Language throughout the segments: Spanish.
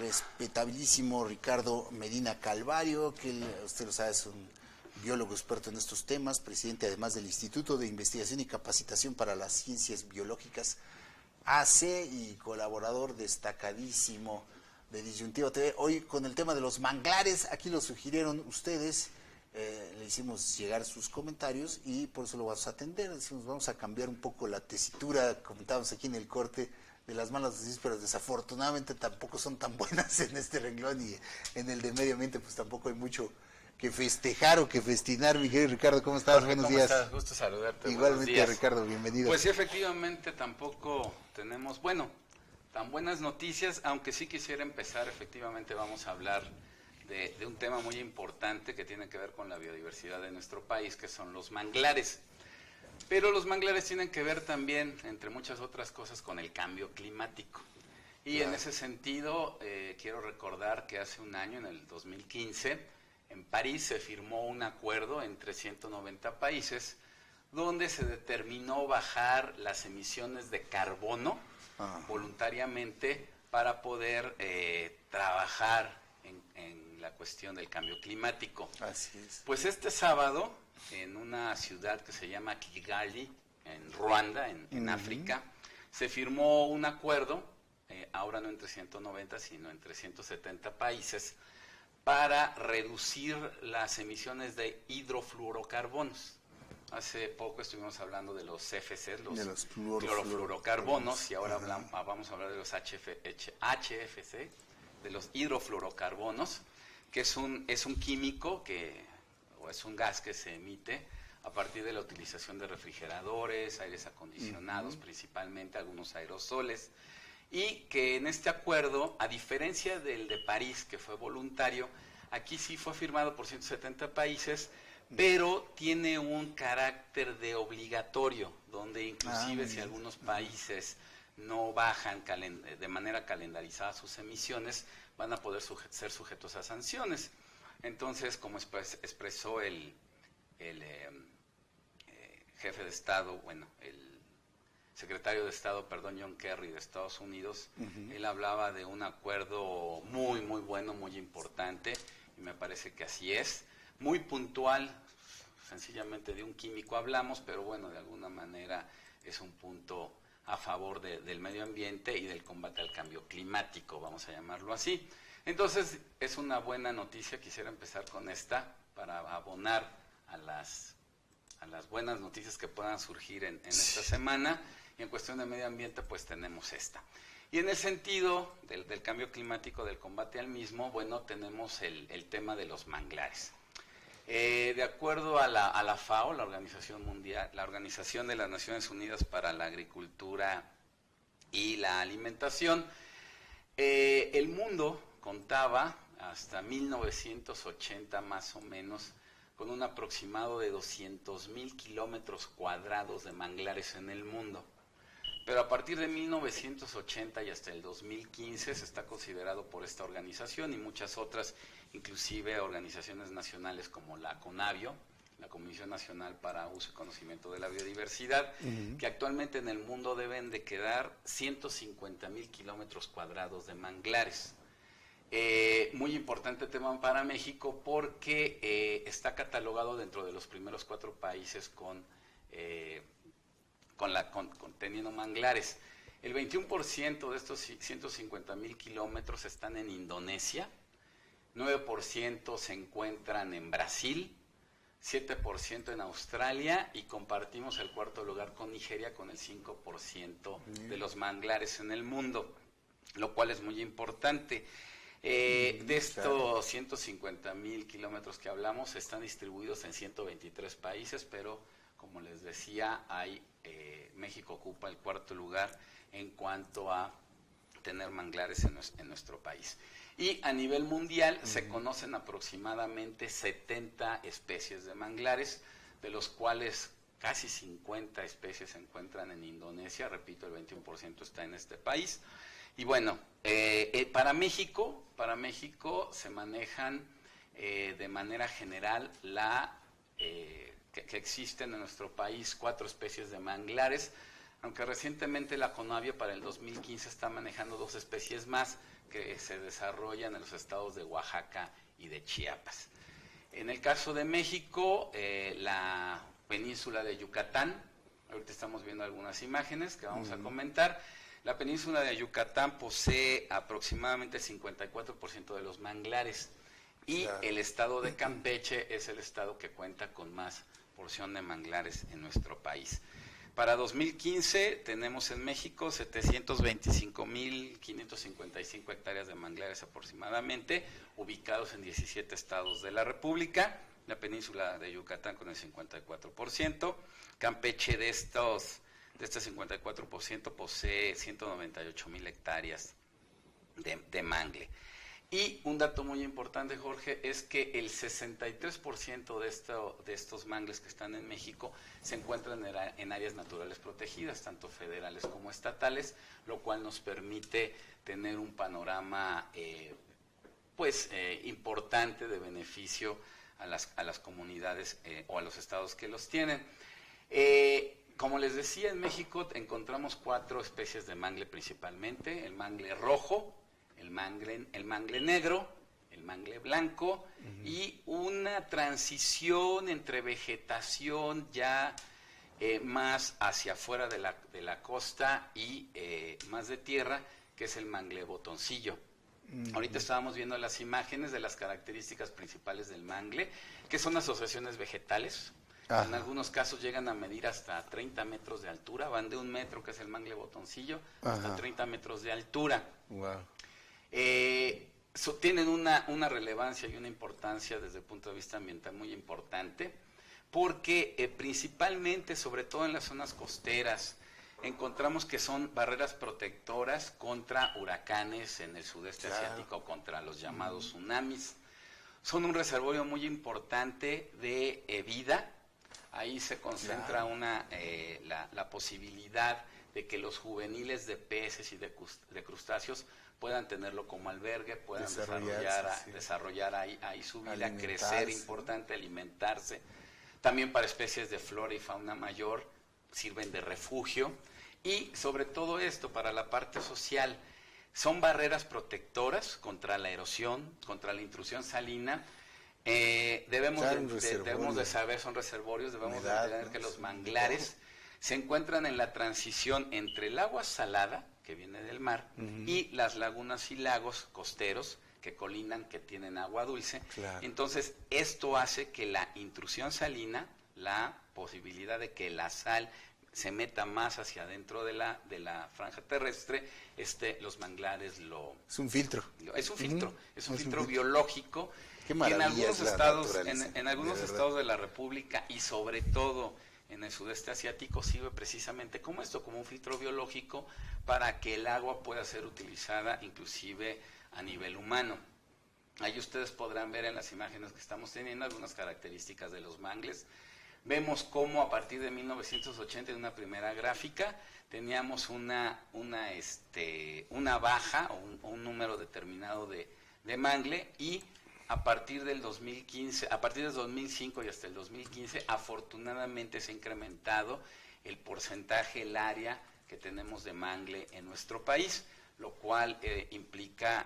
respetabilísimo Ricardo Medina Calvario, que usted lo sabe, es un biólogo experto en estos temas, presidente además del Instituto de Investigación y Capacitación para las Ciencias Biológicas, AC, y colaborador destacadísimo de Disyuntiva TV. Hoy con el tema de los manglares, aquí lo sugirieron ustedes, le hicimos llegar sus comentarios y por eso lo vamos a atender. Decimos, vamos a cambiar un poco la tesitura, comentábamos aquí en el corte, de las malas noticias, pero desafortunadamente tampoco son tan buenas en este renglón, y en el de medio ambiente pues tampoco hay mucho que festejar o que festinar. Mi querido Ricardo, ¿cómo estás? Jorge, buenos ¿cómo días. Estás? Gusto saludarte. Igualmente, Ricardo, bienvenido. Pues sí, efectivamente tampoco tenemos, tan buenas noticias, aunque sí quisiera empezar, efectivamente vamos a hablar de un tema muy importante que tiene que ver con la biodiversidad de nuestro país, que son los manglares. Pero los manglares tienen que ver también, entre muchas otras cosas, con el cambio climático. Y en ese sentido, quiero recordar que hace un año, en el 2015, en París se firmó un acuerdo entre 190 países donde se determinó bajar las emisiones de carbono voluntariamente para poder trabajar en la cuestión del cambio climático. Así es. Pues este sábado, en una ciudad que se llama Kigali, en Ruanda, en África, se firmó un acuerdo, ahora no entre 190, sino entre 170 países, para reducir las emisiones de hidrofluorocarbonos. Hace poco estuvimos hablando de los CFCs, los clorofluorocarbonos, y ahora vamos a hablar de los HFC, de los hidrofluorocarbonos, que es un químico o es un gas que se emite a partir de la utilización de refrigeradores, aires acondicionados, principalmente algunos aerosoles, y que en este acuerdo, a diferencia del de París, que fue voluntario, aquí sí fue firmado por 170 países, pero tiene un carácter de obligatorio, donde inclusive si algunos países no bajan de manera calendarizada sus emisiones, van a poder ser sujetos a sanciones. Entonces, como expresó el jefe de Estado, el secretario de Estado, John Kerry, de Estados Unidos, él hablaba de un acuerdo muy, muy bueno, muy importante, y me parece que así es, muy puntual, sencillamente de un químico hablamos, pero bueno, de alguna manera es un punto a favor del medio ambiente y del combate al cambio climático, vamos a llamarlo así. Entonces, es una buena noticia, quisiera empezar con esta, para abonar a las buenas noticias que puedan surgir en esta semana, y en cuestión de medio ambiente, pues tenemos esta. Y en el sentido del cambio climático, del combate al mismo, tenemos el tema de los manglares. De acuerdo a la FAO, la Organización Mundial, la Organización de las Naciones Unidas para la Agricultura y la Alimentación, el mundo contaba hasta 1980 más o menos con un aproximado de 200,000 kilómetros cuadrados de manglares en el mundo. Pero a partir de 1980 y hasta el 2015 se está considerado por esta organización y muchas otras, inclusive organizaciones nacionales como la CONABIO, la Comisión Nacional para Uso y Conocimiento de la Biodiversidad, que actualmente en el mundo deben de quedar 150,000 kilómetros cuadrados de manglares. Muy importante tema para México porque está catalogado dentro de los primeros 4 países teniendo manglares. El 21% de estos 150,000 kilómetros están en Indonesia, 9% se encuentran en Brasil, 7% en Australia, y compartimos el 4º lugar con Nigeria con el 5% de los manglares en el mundo, lo cual es muy importante. De estos 150,000 kilómetros que hablamos, están distribuidos en 123 países, pero como les decía, México ocupa el 4º lugar en cuanto a tener manglares en nuestro país. Y a nivel mundial se conocen aproximadamente 70 especies de manglares, de los cuales casi 50 especies se encuentran en Indonesia, repito, el 21% está en este país. Y para México se manejan de manera general que existen en nuestro país 4 especies de manglares, aunque recientemente la CONAVIA para el 2015 está manejando 2 especies más que se desarrollan en los estados de Oaxaca y de Chiapas. En el caso de México, la península de Yucatán, ahorita estamos viendo algunas imágenes que vamos a comentar. La península de Yucatán posee aproximadamente el 54% de los manglares y el estado de Campeche es el estado que cuenta con más porción de manglares en nuestro país. Para 2015 tenemos en México 725.555 hectáreas de manglares aproximadamente, ubicados en 17 estados de la República. La península de Yucatán con el 54%. Campeche de este 54% posee 198.000 hectáreas de mangle. Y un dato muy importante, Jorge, es que el 63% de estos mangles que están en México se encuentran en áreas naturales protegidas, tanto federales como estatales, lo cual nos permite tener un panorama importante de beneficio a las comunidades o a los estados que los tienen. Como les decía, en México encontramos 4 especies de mangle principalmente: el mangle rojo, el mangle negro, el mangle blanco, y una transición entre vegetación ya más hacia afuera de la costa y más de tierra, que es el mangle botoncillo. Ahorita estábamos viendo las imágenes de las características principales del mangle, que son asociaciones vegetales. Ajá. En algunos casos llegan a medir hasta 30 metros de altura, van de 1 metro, que es el mangle botoncillo, hasta 30 metros de altura. Wow. Tienen una relevancia y una importancia desde el punto de vista ambiental muy importante, porque principalmente, sobre todo en las zonas costeras, encontramos que son barreras protectoras contra huracanes en el sudeste asiático, contra los llamados tsunamis. Son un reservorio muy importante de vida. Ahí se concentra la posibilidad de que los juveniles de peces y de crustáceos puedan tenerlo como albergue, puedan desarrollar ahí su vida, crecer, importante, alimentarse. También para especies de flora y fauna mayor sirven de refugio. Y sobre todo esto, para la parte social, son barreras protectoras contra la erosión, contra la intrusión salina. Debemos de saber, son reservorios, debemos de entender que los manglares se encuentran en la transición entre el agua salada, que viene del mar, y las lagunas y lagos costeros que colindan, que tienen agua dulce. Claro. Entonces, esto hace que la intrusión salina, la posibilidad de que la sal se meta más hacia adentro de la franja terrestre, los manglares es un filtro. Es un filtro, es un filtro biológico. Qué maravilla. En algunos estados de la República y sobre todo en el sudeste asiático sirve precisamente como un filtro biológico para que el agua pueda ser utilizada inclusive a nivel humano. Ahí ustedes podrán ver en las imágenes que estamos teniendo algunas características de los mangles. Vemos cómo a partir de 1980, en una primera gráfica, teníamos una baja o un número determinado de mangle, y a partir del 2005 y hasta el 2015, afortunadamente se ha incrementado el porcentaje, el área que tenemos de mangle en nuestro país, lo cual implica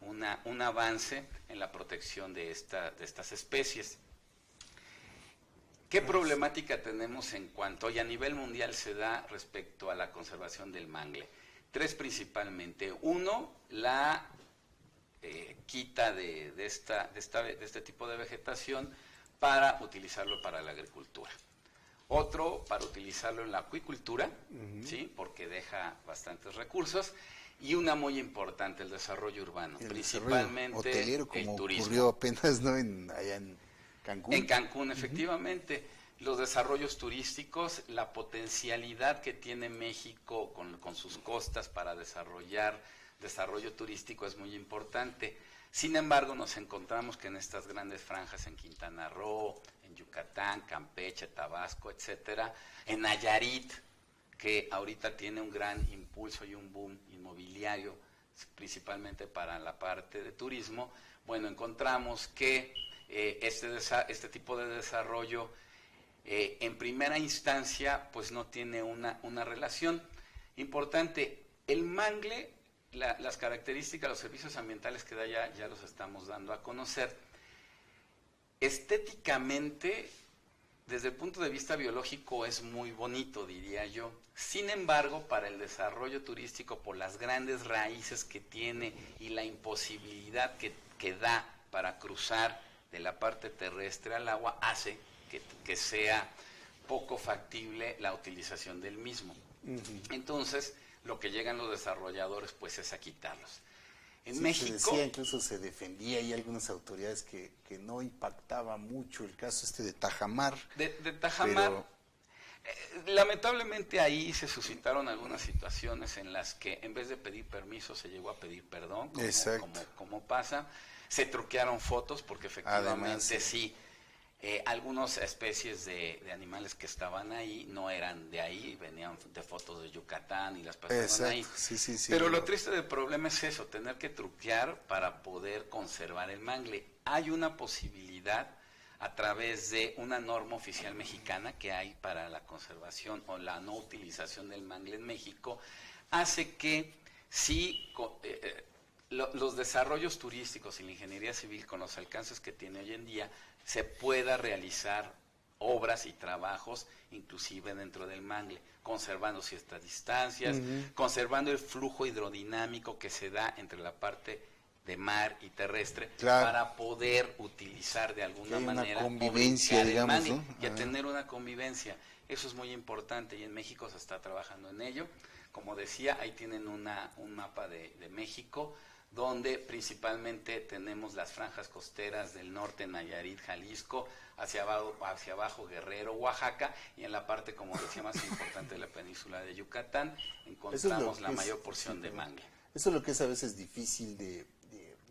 un avance en la protección de estas especies. ¿Qué problemática tenemos en cuanto y a nivel mundial se da respecto a la conservación del mangle? 3 principalmente. 1, la quita de este tipo de vegetación para utilizarlo para la agricultura. Otro, para utilizarlo en la acuicultura, ¿sí? Porque deja bastantes recursos. Y una muy importante, el desarrollo urbano, principalmente hotelero, como el turismo. Ocurrió apenas, ¿no? Allá en Cancún. En Cancún, efectivamente. Los desarrollos turísticos, la potencialidad que tiene México con sus costas para desarrollo turístico es muy importante. Sin embargo, nos encontramos que en estas grandes franjas, en Quintana Roo, en Yucatán, Campeche, Tabasco, etcétera, en Nayarit, que ahorita tiene un gran impulso y un boom inmobiliario, principalmente para la parte de turismo, bueno, encontramos que este tipo de desarrollo en primera instancia pues no tiene una relación importante. El mangle, las características, los servicios ambientales que da ya los estamos dando a conocer. Estéticamente, desde el punto de vista biológico es muy bonito, diría yo. Sin embargo, para el desarrollo turístico, por las grandes raíces que tiene y la imposibilidad que da para cruzar de la parte terrestre al agua, hace que sea poco factible la utilización del mismo. Entonces, lo que llegan los desarrolladores pues es a quitarlos. En México se decía, incluso se defendía, y algunas autoridades que no impactaba mucho el caso de Tajamar. De Tajamar, lamentablemente ahí se suscitaron algunas situaciones en las que en vez de pedir permiso se llegó a pedir perdón, como pasa. Se truquearon fotos porque efectivamente además, sí. Algunas especies de animales que estaban ahí no eran de ahí, venían de fotos de Yucatán y las pasaban ahí. Sí, pero lo triste del problema es eso, tener que truquear para poder conservar el mangle. Hay una posibilidad a través de una norma oficial mexicana que hay para la conservación o la no utilización del mangle en México, hace que sí los desarrollos turísticos y la ingeniería civil con los alcances que tiene hoy en día se pueda realizar obras y trabajos inclusive dentro del mangle, conservando ciertas distancias, conservando el flujo hidrodinámico que se da entre la parte de mar y terrestre, para poder utilizar de alguna manera una convivencia, digamos, el mangle, ¿no? y a tener una convivencia. Eso es muy importante y en México se está trabajando en ello. Como decía, ahí tienen un mapa de México, donde principalmente tenemos las franjas costeras del norte, Nayarit, Jalisco, hacia abajo Guerrero, Oaxaca, y en la parte, como decía, más importante de la península de Yucatán, encontramos la mayor porción de mangle. Eso es lo que es a veces difícil de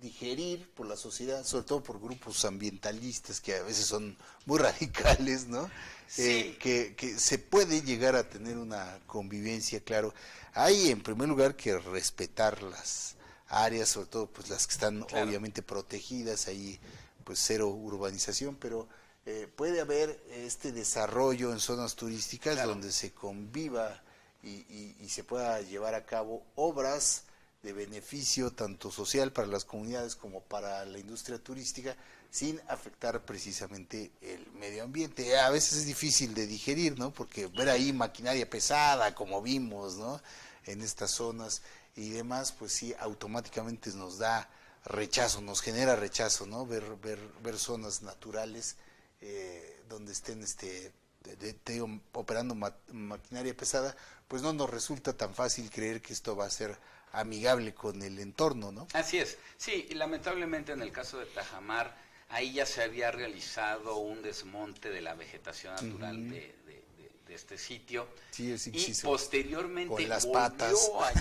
digerir por la sociedad, sobre todo por grupos ambientalistas que a veces son muy radicales, ¿no? Sí. Que se puede llegar a tener una convivencia, claro. Hay en primer lugar que respetar las áreas, sobre todo pues las que están obviamente protegidas, ahí pues cero urbanización, pero puede haber este desarrollo en zonas turísticas donde se conviva y se pueda llevar a cabo obras de beneficio tanto social para las comunidades como para la industria turística, sin afectar precisamente el medio ambiente. A veces es difícil de digerir, ¿no? Porque ver ahí maquinaria pesada, como vimos, ¿no? En estas zonas y demás, pues sí, automáticamente nos da rechazo, nos genera rechazo, ¿no? Ver zonas naturales donde estén operando maquinaria pesada, pues no nos resulta tan fácil creer que esto va a ser amigable con el entorno, ¿no? Así es, sí, y lamentablemente en el caso de Tajamar, ahí ya se había realizado un desmonte de la vegetación natural de este sitio, y posteriormente volvió a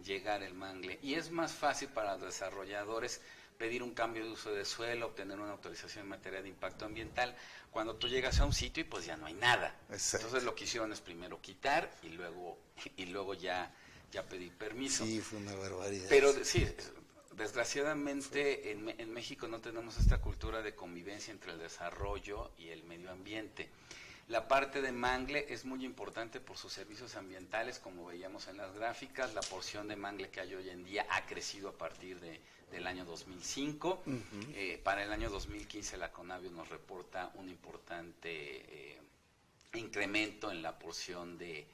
llegar el mangle, y es más fácil para los desarrolladores pedir un cambio de uso de suelo, obtener una autorización en materia de impacto ambiental, cuando tú llegas a un sitio y pues ya no hay nada. Exacto. Entonces lo que hicieron es primero quitar y luego ya pedir permiso. Sí, fue una barbaridad. Pero sí, desgraciadamente en México no tenemos esta cultura de convivencia entre el desarrollo y el medio ambiente. La parte de mangle es muy importante por sus servicios ambientales, como veíamos en las gráficas. La porción de mangle que hay hoy en día ha crecido a partir del año 2005. Para el año 2015 la Conavio nos reporta un importante incremento en la porción de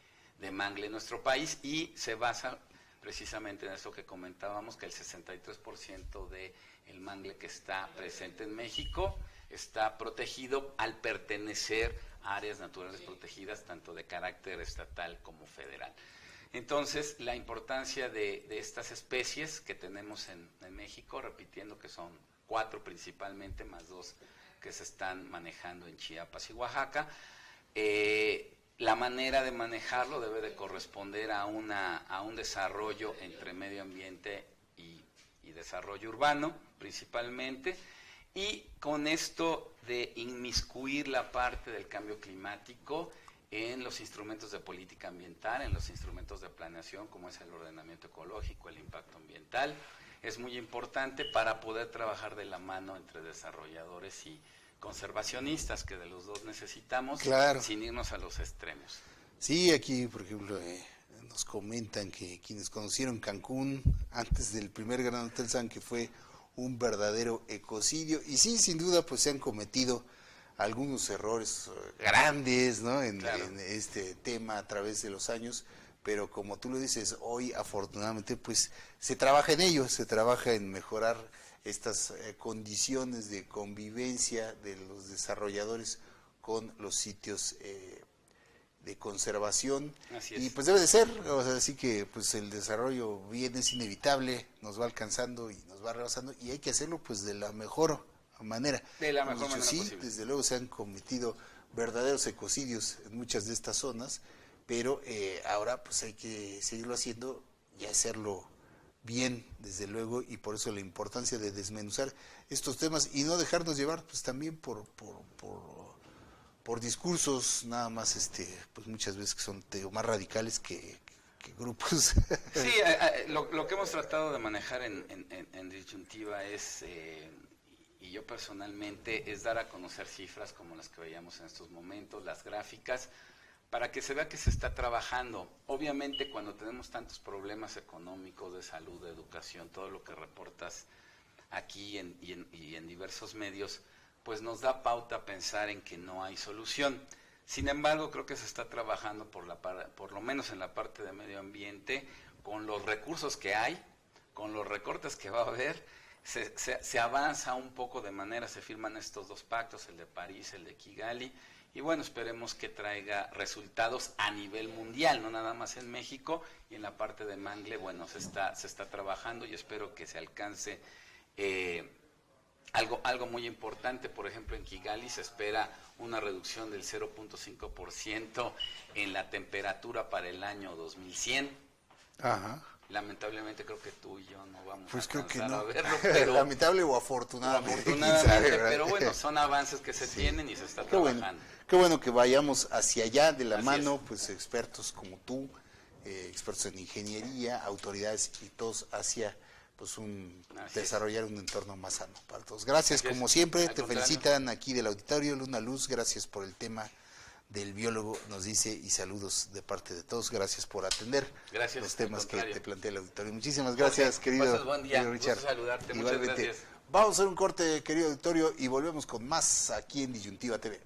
mangle en nuestro país, y se basa precisamente en esto que comentábamos, que el 63% del mangle que está presente en México está protegido al pertenecer a áreas naturales protegidas, tanto de carácter estatal como federal. Entonces, la importancia de estas especies que tenemos en México, repitiendo que son 4 principalmente, más 2 que se están manejando en Chiapas y Oaxaca, la manera de manejarlo debe de corresponder a un desarrollo entre medio ambiente y desarrollo urbano, principalmente, y con esto de inmiscuir la parte del cambio climático en los instrumentos de política ambiental, en los instrumentos de planeación, como es el ordenamiento ecológico, el impacto ambiental. Es muy importante para poder trabajar de la mano entre desarrolladores y conservacionistas, que de los dos necesitamos, claro, sin irnos a los extremos. Sí, aquí, por ejemplo, nos comentan que quienes conocieron Cancún antes del primer Gran Hotel saben que fue un verdadero ecocidio, y sí, sin duda, pues se han cometido algunos errores grandes, ¿no? Claro. En este tema a través de los años, pero como tú lo dices, hoy afortunadamente pues se trabaja en ello, se trabaja en mejorar estas condiciones de convivencia de los desarrolladores con los sitios de conservación. Así es. Y pues debe de ser, o sea, así que pues el desarrollo bien es inevitable, nos va alcanzando y nos va rebasando, y hay que hacerlo pues de la mejor manera. De la mejor manera sí, posible. desde luego se han cometido verdaderos ecocidios en muchas de estas zonas, pero ahora pues hay que seguirlo haciendo y hacerlo bien, desde luego, y por eso la importancia de desmenuzar estos temas y no dejarnos llevar pues también por discursos nada más pues muchas veces que son más radicales que grupos. Sí, lo que hemos tratado de manejar en Disyuntiva es, y yo personalmente, es dar a conocer cifras como las que veíamos en estos momentos, las gráficas, para que se vea que se está trabajando. Obviamente cuando tenemos tantos problemas económicos, de salud, de educación, todo lo que reportas aquí y en diversos medios, pues nos da pauta a pensar en que no hay solución. Sin embargo, creo que se está trabajando por lo menos en la parte de medio ambiente, con los recursos que hay, con los recortes que va a haber, se avanza un poco de manera, se firman estos dos pactos, el de París, el de Kigali, y bueno, esperemos que traiga resultados a nivel mundial, no nada más en México, y en la parte de Mangle, bueno, se está trabajando y espero que se alcance algo muy importante. Por ejemplo, en Kigali se espera una reducción del 0.5% en la temperatura para el año 2100. Ajá. Lamentablemente creo que tú y yo no vamos pues a creo que alcanzar no. a verlo, pero lamentable o afortunadamente, pero bueno, son avances que se tienen y se está trabajando. Qué bueno que vayamos hacia allá de la mano, pues expertos como tú, expertos en ingeniería, autoridades y todos hacia pues desarrollar un entorno más sano para todos. Gracias, como siempre, te felicitan aquí del auditorio. Luna Luz, gracias por el tema del biólogo, nos dice, y saludos de parte de todos. Gracias por atender los temas que te plantea el auditorio. Muchísimas gracias, querido, buen día, querido Richard. gusto saludarte. Igualmente. Muchas gracias. Vamos a hacer un corte, querido auditorio, y volvemos con más aquí en Disyuntiva TV.